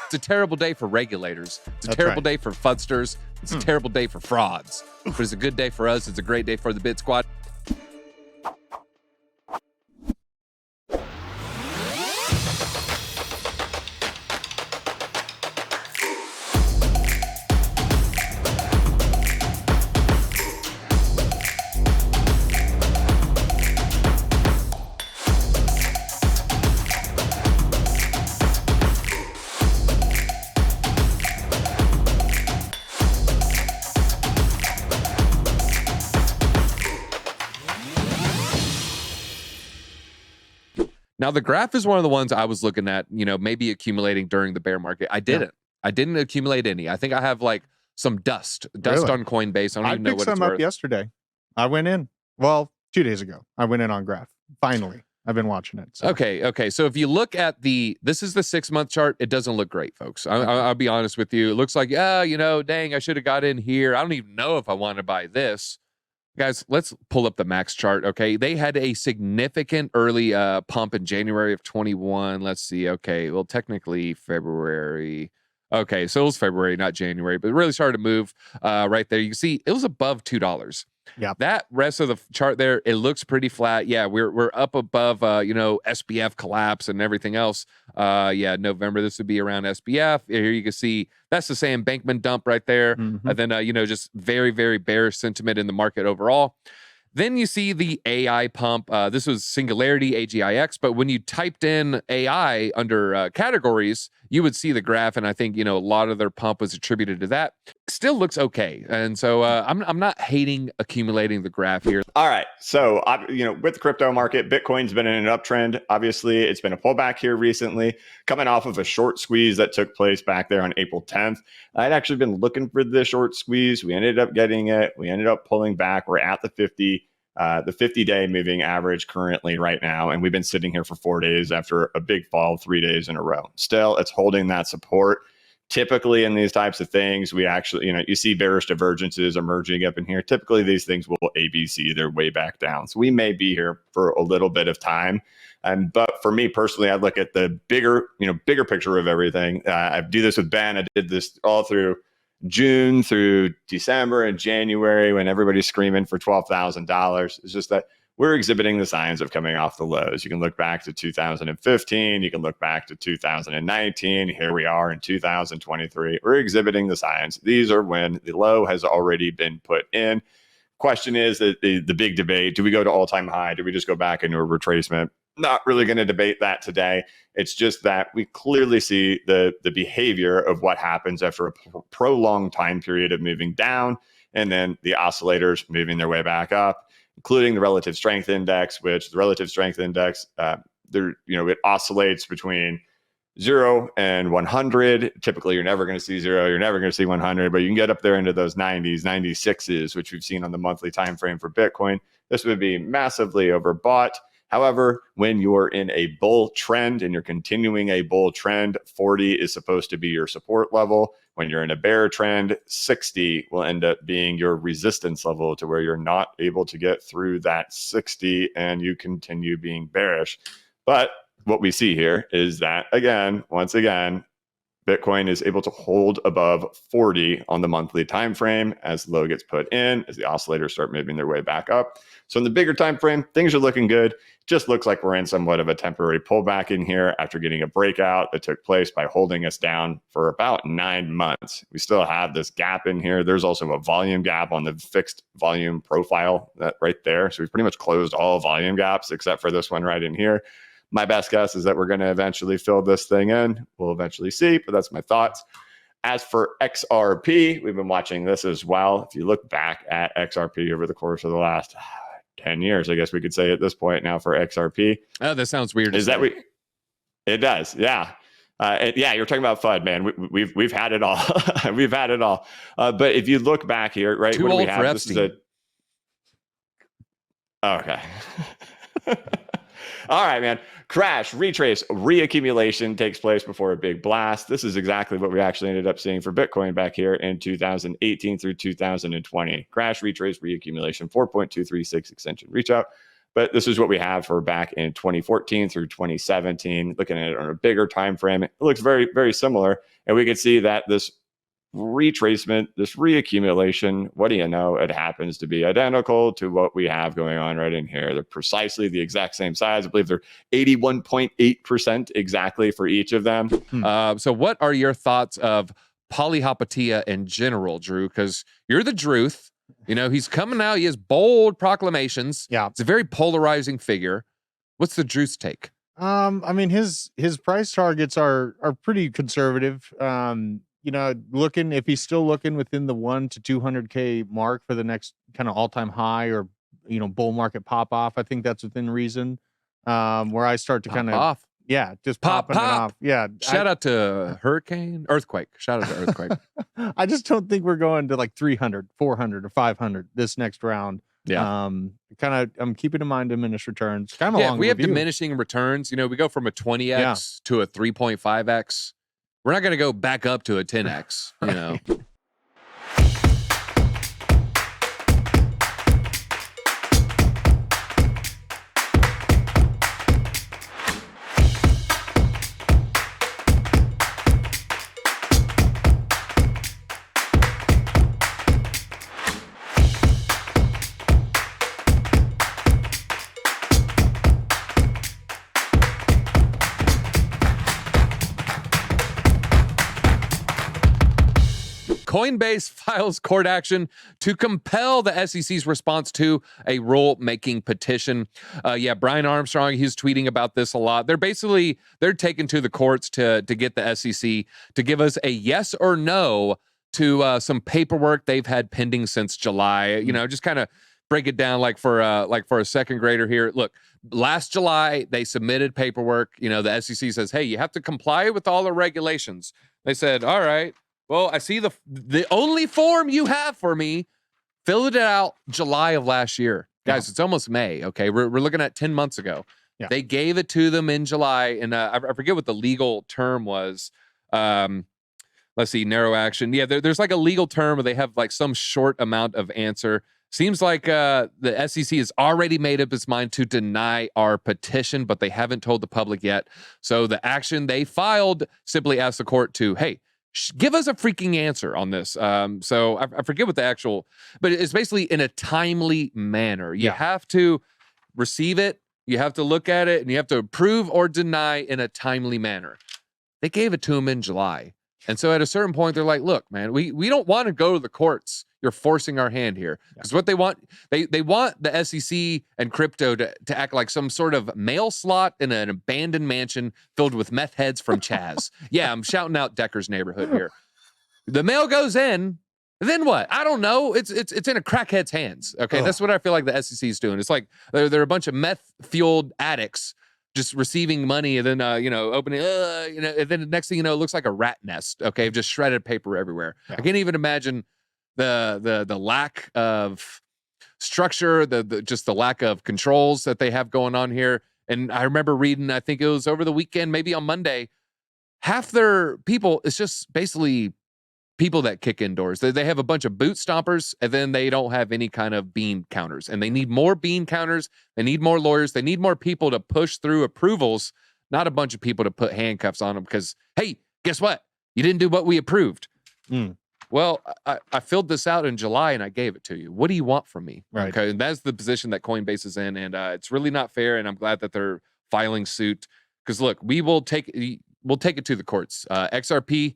It's a terrible day for regulators. It's a terrible day for fudsters. It's a terrible day for frauds. But it's a good day for us. It's a great day for the BitSquad. Now, the graph is one of the ones I was looking at, maybe accumulating during the bear market. I didn't. I didn't accumulate any. I think I have like some dust Really? on Coinbase. I don't even know what it's worth. I picked some up yesterday. I went in. Well, 2 days ago. I went in on graph. Finally. I've been watching it. So. Okay. So if you look at this is the 6-month chart. It doesn't look great, folks. I'll be honest with you. It looks like, dang, I should have got in here. I don't even know if I want to buy this. Guys, let's pull up the max chart, okay? They had a significant early pump in January of 21. Let's see. Okay, well, technically February. Okay, so it was February, not January, but it really started to move right there. You can see it was above $2. Yeah. That rest of the chart there, it looks pretty flat. Yeah, we're up above, SBF collapse and everything else. November, this would be around SBF. Here you can see that's the same Bankman dump right there. Mm-hmm. And then, just very, very bearish sentiment in the market overall. Then you see the AI pump. This was Singularity, AGIX, but when you typed in AI under categories, you would see the graph, and I think, a lot of their pump was attributed to that. Still looks okay. And so I'm not hating accumulating the graph here. All right. So, with the crypto market, Bitcoin's been in an uptrend. Obviously, it's been a pullback here recently, coming off of a short squeeze that took place back there on April 10th. I'd actually been looking for the short squeeze. We ended up getting it. We ended up pulling back. We're at the 50-day moving average currently right now. And we've been sitting here for 4 days after a big fall 3 days in a row. Still, it's holding that support. Typically in these types of things, we actually, you see bearish divergences emerging up in here. Typically, these things will ABC their way back down. So we may be here for a little bit of time. But for me personally, I look at the bigger picture of everything. I do this with Ben. I did this all through June through December and January when everybody's screaming for $12,000. It's just that we're exhibiting the signs of coming off the lows. You can look back to 2015. You can look back to 2019. Here we are in 2023. We're exhibiting the signs. These are when the low has already been put in. Question is the big debate. Do we go to all-time high? Do we just go back into a retracement? Not really going to debate that today. It's just that we clearly see the behavior of what happens after a prolonged time period of moving down, and then the oscillators moving their way back up, including the relative strength index, which the relative strength index, it oscillates between 0 and 100. Typically, you're never going to see 0. You're never going to see 100, but you can get up there into those 90s, 96s, which we've seen on the monthly time frame for Bitcoin. This would be massively overbought. However, when you're in a bull trend and you're continuing a bull trend, 40 is supposed to be your support level. When you're in a bear trend, 60 will end up being your resistance level to where you're not able to get through that 60 and you continue being bearish. But what we see here is that, once again, Bitcoin is able to hold above 40 on the monthly time frame as the low gets put in, as the oscillators start moving their way back up. So in the bigger time frame, things are looking good. Just looks like we're in somewhat of a temporary pullback in here after getting a breakout that took place by holding us down for about 9 months. We still have this gap in here. There's also a volume gap on the fixed volume profile right there. So we've pretty much closed all volume gaps except for this one right in here. My best guess is that we're going to eventually fill this thing in. We'll eventually see, but that's my thoughts. As for XRP, we've been watching this as well. If you look back at XRP over the course of the last 10 years, I guess we could say at this point now for XRP. Oh, that sounds weird. Is that it does. Yeah. You're talking about FUD, man. We've had it all. We've had it all. But if you look back here, right? Too what do old we have? for This is okay. All right, man. Crash, retrace, reaccumulation takes place before a big blast. This is exactly what we actually ended up seeing for Bitcoin back here in 2018 through 2020. Crash, retrace, reaccumulation, 4.236 extension reach out. But this is what we have for back in 2014 through 2017. Looking at it on a bigger time frame, it looks very, very similar. And we can see that this retracement, this reaccumulation, what do you know? It happens to be identical to what we have going on right in here. They're precisely the exact same size. I believe they're 81.8% exactly for each of them. So what are your thoughts of polyhopatia in general, Drew? Because you're the Druth. You know, he's coming out. He has bold proclamations. Yeah. It's a very polarizing figure. What's the Druth's take? I mean, his price targets are pretty conservative. You know, if he's still looking within the 1 to 200K mark for the next kind of all-time high or, you know, bull market pop off, I think that's within reason. Where I start to kind of off. Yeah, just Pop, popping it pop. off. Yeah. Shout out to Earthquake. Shout out to Earthquake. I just don't think we're going to like 300, 400, or 500 this next round. Yeah. I'm keeping in mind diminished returns. Kind of Yeah, long we have review. diminishing returns. You know, we go from a 20x to a 3.5x. We're not going to go back up to a 10x, you know. Coinbase files court action to compel the SEC's response to a rule-making petition. Brian Armstrong, he's tweeting about this a lot. They're taken to the courts to get the SEC to give us a yes or no to some paperwork they've had pending since July. You know, just kind of break it down like for a second grader here. Look, last July, they submitted paperwork. You know, the SEC says, hey, you have to comply with all the regulations. They said, all right. Well, I see the only form you have for me, filled it out July of last year. Guys, It's almost May, okay? We're looking at 10 months ago. Yeah. They gave it to them in July, and I forget what the legal term was. Let's see, narrow action. Yeah, there's like a legal term where they have like some short amount of answer. Seems like the SEC has already made up its mind to deny our petition, but they haven't told the public yet. So the action they filed simply asked the court to, hey, give us a freaking answer on this. So I forget what the actual, but it's basically in a timely manner. You have to receive it, you have to look at it, and you have to approve or deny in a timely manner. They gave it to them in July. And so at a certain point, they're like, look, man, we don't want to go to the courts. You're forcing our hand here. Because what they want, they want the SEC and crypto to act like some sort of mail slot in an abandoned mansion filled with meth heads from Chaz. Yeah, I'm shouting out Decker's neighborhood here. The mail goes in, then what? I don't know. It's in a crackhead's hands. Okay, that's what I feel like the SEC is doing. It's like they're a bunch of meth-fueled addicts just receiving money and then opening and then the next thing you know, it looks like a rat nest. Okay, just shredded paper everywhere. I can't even imagine the lack of structure, just the lack of controls that they have going on here. And I remember reading, I think it was over the weekend, maybe on Monday, half their people, it's just basically people that kick indoors. They have a bunch of boot stompers, and then they don't have any kind of bean counters. And they need more bean counters. They need more lawyers. They need more people to push through approvals, not a bunch of people to put handcuffs on them because, hey, guess what? You didn't do what we approved. Well, I filled this out in July and I gave it to you. What do you want from me? Right. Okay. And that's the position that Coinbase is in. And it's really not fair. And I'm glad that they're filing suit because look, we'll take it to the courts. XRP,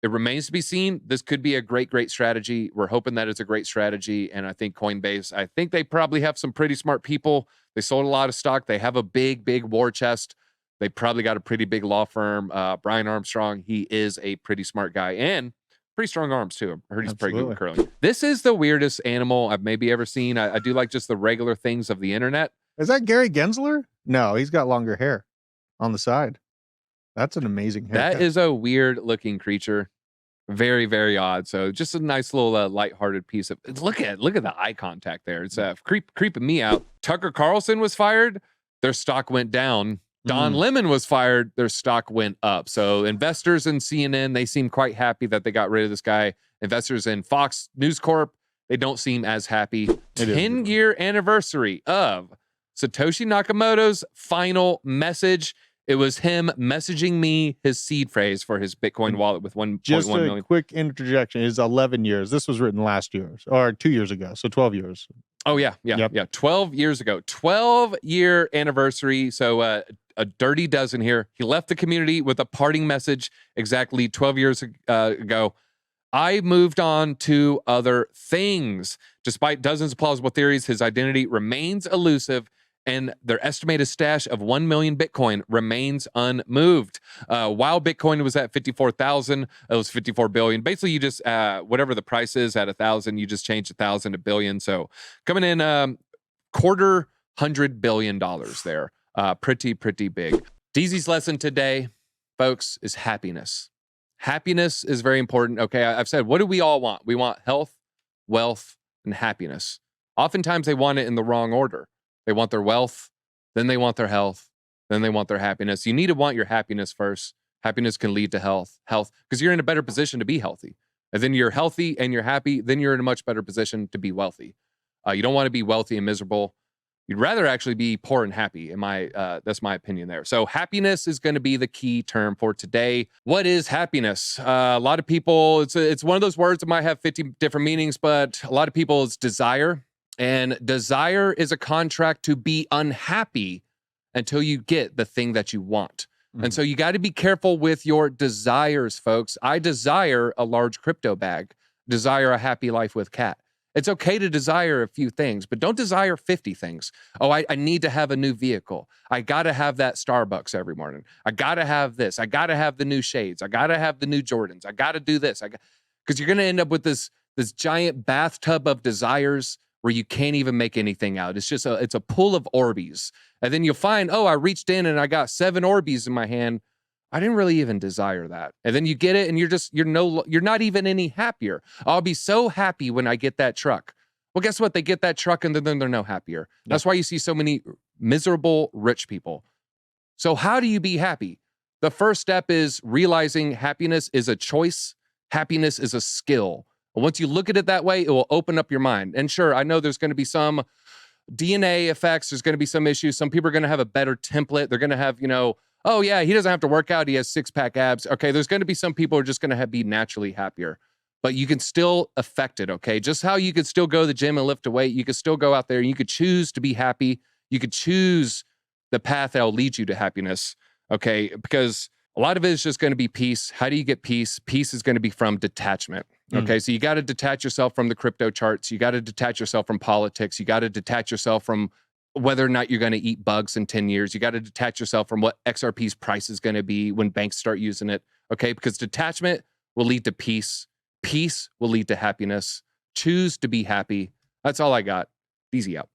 it remains to be seen. This could be a great strategy. We're hoping that it's a great strategy. And I think Coinbase, I think they probably have some pretty smart people. They sold a lot of stock. They have a big war chest. They probably got a pretty big law firm. Brian Armstrong, he is a pretty smart guy and pretty strong arms too. I heard he's pretty good with curling. This is the weirdest animal I've maybe ever seen. I do like just the regular things of the internet. Is that Gary Gensler? No, he's got longer hair on the side. That's an amazing haircut. That is a weird looking creature. Very odd. So just a nice little lighthearted piece of look at the eye contact there. It's creeping me out. Tucker Carlson was fired. Their stock went down. Don Lemon was fired. Their stock went up. So investors in CNN, they seem quite happy that they got rid of this guy. Investors in Fox News Corp, they don't seem as happy. 10-year anniversary of Satoshi Nakamoto's final message. It was him messaging me his seed phrase for his Bitcoin wallet with 1.1 Just a million. quick interjection is 11 years. This was written last year or 2 years ago. So 12 years. Oh, yeah. 12 years ago. 12-year anniversary. So a dirty dozen here. He left the community with a parting message exactly 12 years ago. I moved on to other things. Despite dozens of plausible theories, his identity remains elusive, and their estimated stash of 1 million Bitcoin remains unmoved. While Bitcoin was at 54,000, it was 54 billion. Basically, you just, whatever the price is at 1,000, you just change 1,000 to billion. So coming in $250 billion there. Pretty big. Deezy's lesson today, folks, is happiness. Happiness is very important. Okay, I've said, what do we all want? We want health, wealth, and happiness. Oftentimes, they want it in the wrong order. They want their wealth, then they want their health, then they want their happiness. You need to want your happiness first. Happiness can lead to health, because you're in a better position to be healthy. And then you're healthy and you're happy, then you're in a much better position to be wealthy. You don't want to be wealthy and miserable. You'd rather actually be poor and happy. That's my opinion there. So happiness is going to be the key term for today. What is happiness? A lot of people, it's one of those words that might have 50 different meanings, but a lot of people, it's desire. And desire is a contract to be unhappy until you get the thing that you want. Mm-hmm. And so you got to be careful with your desires, folks. I desire a large crypto bag, desire a happy life with Kat. It's okay to desire a few things, but don't desire 50 things. Oh, I need to have a new vehicle. I got to have that Starbucks every morning. I got to have this. I got to have the new shades. I got to have the new Jordans. I got to do this. Because you're going to end up with this giant bathtub of desires where you can't even make anything out. It's just it's a pool of Orbeez. And then you'll find, oh, I reached in and I got 7 Orbeez in my hand. I didn't really even desire that. And then you get it and you're not even any happier. I'll be so happy when I get that truck. Well, guess what? They get that truck and then they're no happier. Yeah. That's why you see so many miserable rich people. So how do you be happy? The first step is realizing happiness is a choice. Happiness is a skill. Once you look at it that way, it will open up your mind. And sure, I know there's going to be some DNA effects. There's going to be some issues. Some people are going to have a better template. They're going to have, oh yeah, he doesn't have to work out. He has 6-pack abs. Okay, there's going to be some people who are just going to be naturally happier. But you can still affect it, okay? Just how you could still go to the gym and lift a weight, you could still go out there and you could choose to be happy. You could choose the path that will lead you to happiness, okay? Because a lot of it is just going to be peace. How do you get peace? Peace is going to be from detachment. Okay, so you got to detach yourself from the crypto charts. You got to detach yourself from politics. You got to detach yourself from whether or not you're going to eat bugs in 10 years. You got to detach yourself from what XRP's price is going to be when banks start using it. Okay, because detachment will lead to peace. Peace will lead to happiness. Choose to be happy. That's all I got. Easy out.